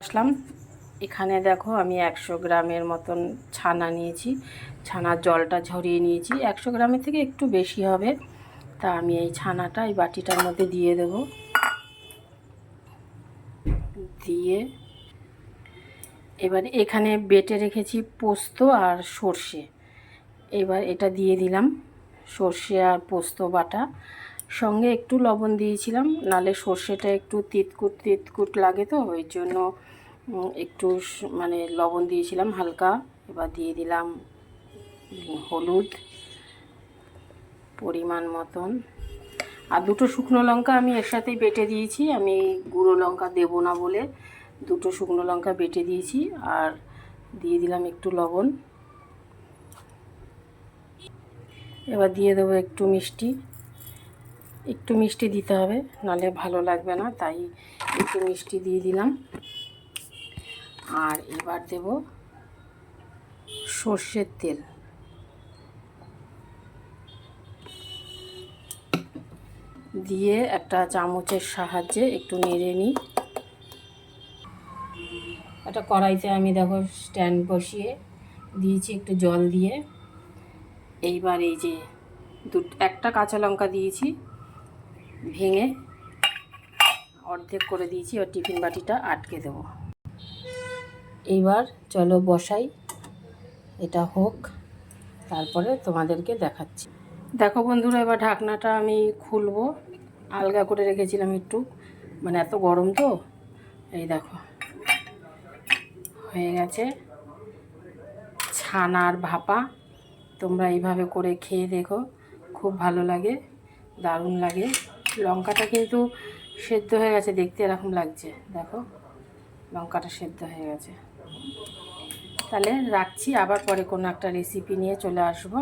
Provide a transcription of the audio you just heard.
আসলাম। এখানে দেখো আমি 100 গ্রামের মতন ছানা নিয়েছি। ছানার জলটা ঝরিয়ে নিয়েছি। 100 গ্রামের থেকে একটু বেশি হবে। তা আমি এই ছানাটা এই বাটিটার মধ্যে দিয়ে দেব। দিয়ে এবার এখানে বেটে রেখেছি পোস্ত আর সর্ষে। এবার এটা দিয়ে দিলাম, সর্ষে আর পোস্ত বাটা। সঙ্গে একটু লবণ দিয়েছিলাম, নালে সর্ষেটা একটু তিতকুট লাগে, তো ওই জন্য একটু মানে লবণ দিয়েছিলাম হালকা। এবার দিয়ে দিলাম হলুদ পরিমাণ মতন, আর দুটো শুকনো লঙ্কা আমি এর সাথেই বেটে দিয়েছি। আমি গুঁড়ো লঙ্কা দেবো না বলে দুটো শুকনো লঙ্কা বেটে দিয়েছি। আর দিয়ে দিলাম একটু লবণ। এবার দিয়ে দেবো একটু মিষ্টি। একটু মিষ্টি দিতে হবে, নালে ভালো লাগবে না, তাই একটু মিষ্টি দিয়ে দিলাম। আর এবার দেব সর্ষের তেল। দিয়ে একটা চামচের সাহায্যে একটু নেড়ে নিই। একটা কড়াইতে আমি দেখো স্ট্যান্ড বসিয়ে দিয়েছি একটু জল দিয়ে। এইবার এই যে একটা কাঁচা লঙ্কা দিয়েছি ভেঙে, অর্ধেক করে দিয়েছি। আর টিফিন বাটিটা আটকে দেবো। এইবার চলো বসাই, এটা হোক, তারপরে তোমাদেরকে দেখাচ্ছি। দেখো বন্ধুরা, এবার ঢাকনাটা আমি খুলবো। আলগা করে রেখেছিলাম একটু, মানে এত গরম তো। এই দেখো হয়ে গেছে ছানার ভাপা। তোমরা এইভাবে করে খেয়ে দেখো, খুব ভালো লাগে, দারুণ লাগে। লঙ্কাটা কিন্তু সেদ্ধ হয়ে গেছে, দেখতে এরকম লাগছে। দেখো লঙ্কাটা সেদ্ধ হয়ে গেছে। তাহলে রাখছি, আবার পরে কোনো একটা রেসিপি নিয়ে চলে আসবো।